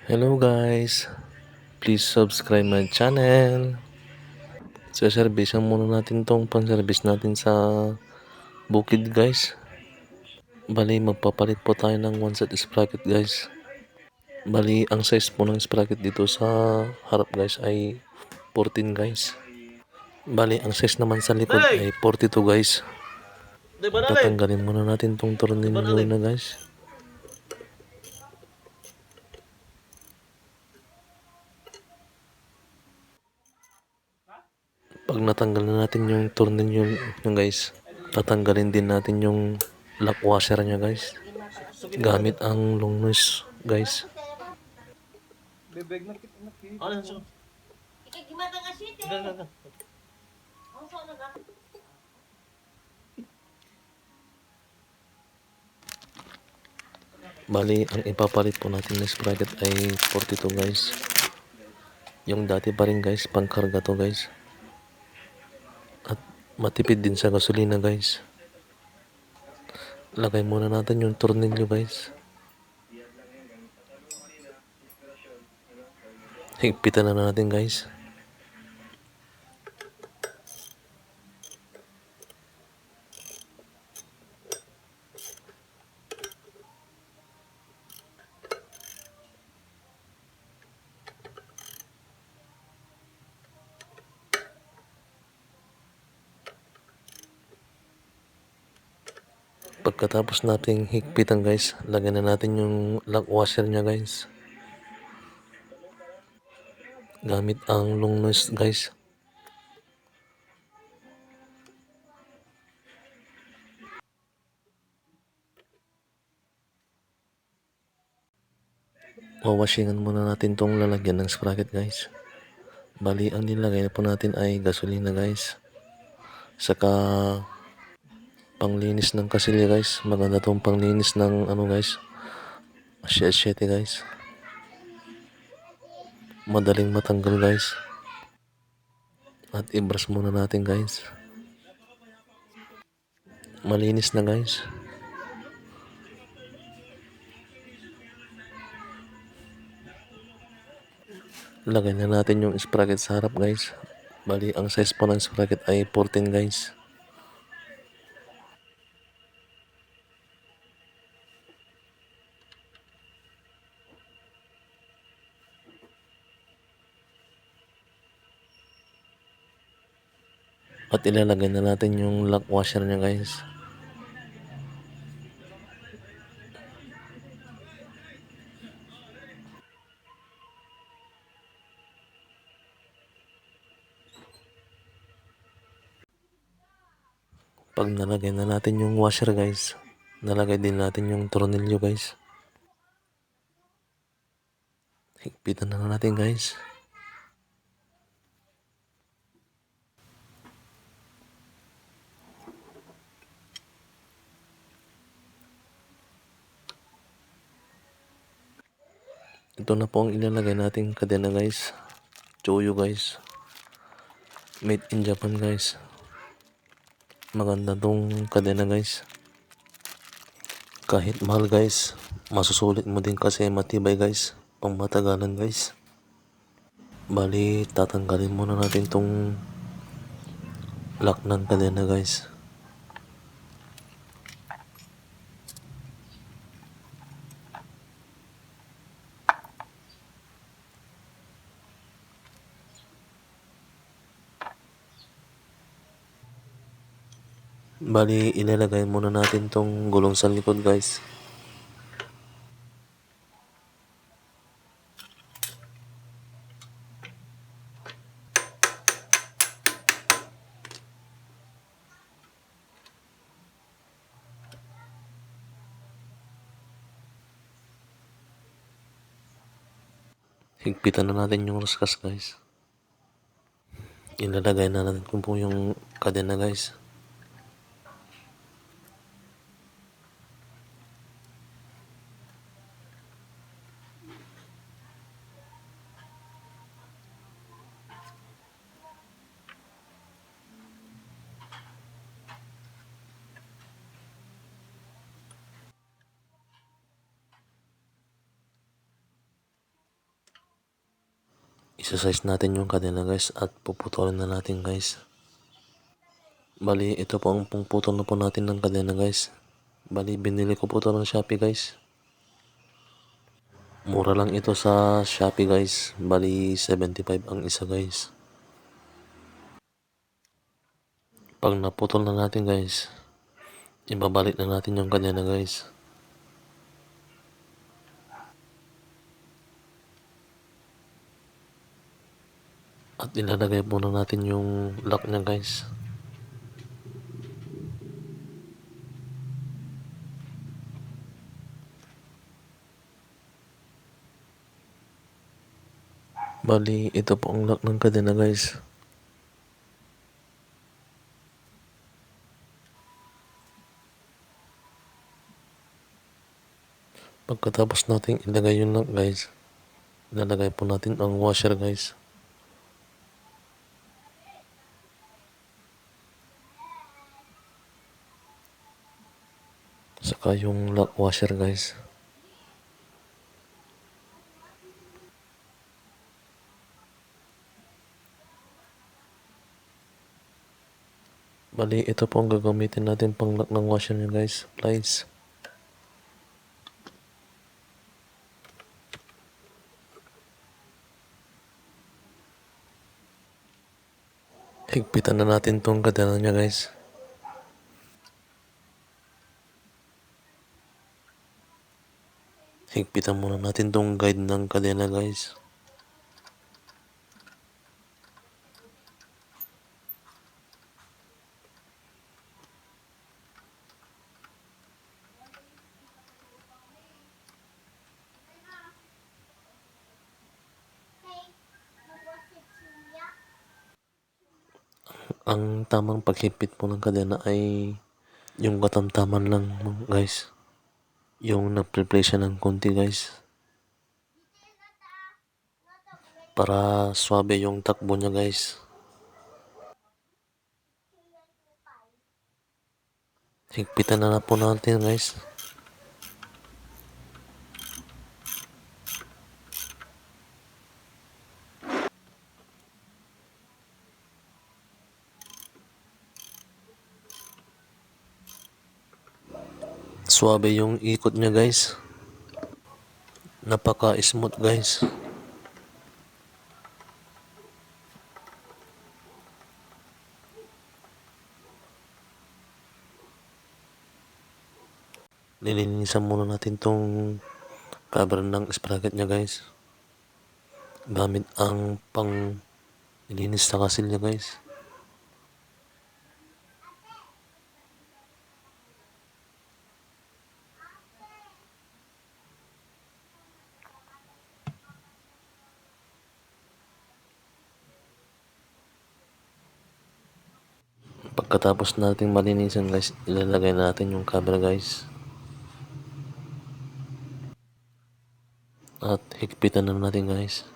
Hello guys, please subscribe my channel. Saservisan muna natin tong pang-service natin sa bukid guys. Bali magpapalit po tayo ng one set sprocket guys. Bali ang size po ng sprocket dito sa harap guys ay 14 guys. Bali ang size naman sa likod ay 42 guys. Tatanggalin muna natin tong tornilyo na guys. Pag natanggal na natin yung tornilyo nyo guys, tatanggalin din natin yung lock washer nya guys. Gamit ang long nose guys. Bebeg na kita na kita. Ano siya? Ikay gimata nga shit eh. Ang so na ga. Bali, ang ipapalit po natin na sprocket ay 42 guys. Yung dati pa rin guys, pangkarga to guys. At matipid din sa gasolina guys. Lagay muna natin yung tornilyo guys. Higpitan na natin guys. Pagkatapos nating higpitan guys, lagyan na natin yung lock washer nya guys. Gamit ang long nose guys. Wawashingan muna natin tong lalagyan ng sprocket guys. Bali ang nilagay na po natin ay gasolina guys. Saka panglinis ng kasilya guys. Maganda tong panglinis ng ano guys, asyete guys. Madaling matanggal guys. At i-brush muna natin guys. Malinis na guys. Lagay na natin yung sprocket sa harap guys. Bali ang size po ng sprocket ay 14 guys. At ilalagay na natin yung lock washer nya guys. Pag nalagay na natin yung washer guys, nalagay din natin yung tornilyo guys. Higpitan na natin guys. Ito na po ang ilalagay nating kadena guys. Choyo guys. Made in Japan guys. Maganda tong kadena guys. Kahit mahal guys, masusulit mo din kasi matibay guys. Pang matagalan guys. Bali, tatanggalin muna natin tong lock ng kadena guys. Bali, ilalagay muna natin tong gulong sa likod guys. Higpitan na natin yung raskas guys. Ilalagay na natin kung po yung kadena guys. Isa-size natin yung kadena guys at puputulin na natin guys. Bali, ito po ang pungputol na po natin ng kadena guys. Bali, binili ko po ito ng Shopee guys. Mura lang ito sa Shopee guys. Bali, 75 ang isa guys. Pag naputol na natin guys, ibabalik na natin yung kadena guys. At ilalagay muna natin yung lock niya guys. Bali, ito po ang lock ng kadena guys. Pagkatapos natin ilagay yung lock guys, ilalagay po natin ang washer guys. Saka yung lock washer guys. Bali, ito po ang gagamitin natin pang lock ng washer niya guys. Plies. Higpitan na natin tong kadena niya guys. Higpitan muna natin tong guide ng kadena guys. Ang tamang paghigpit po ng kadena ay yung katamtaman lang guys. Yung na-play siya ng konti guys. Para swabe yung takbo niya guys. Higpitan na po natin guys. Swabe yung ikot niya guys. Napaka-smooth guys. Lilinisan muna natin tong cover ng sprocket niya guys. Gamit ang pang ilinis sa kasil niya guys. Pagkatapos nating malinisan guys, ilalagay natin yung cover guys. At higpitan na natin guys.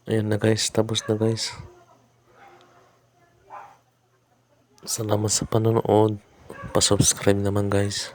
Ayan na guys, tapos na guys. Salamat sa panonood. Pa-subscribe naman guys.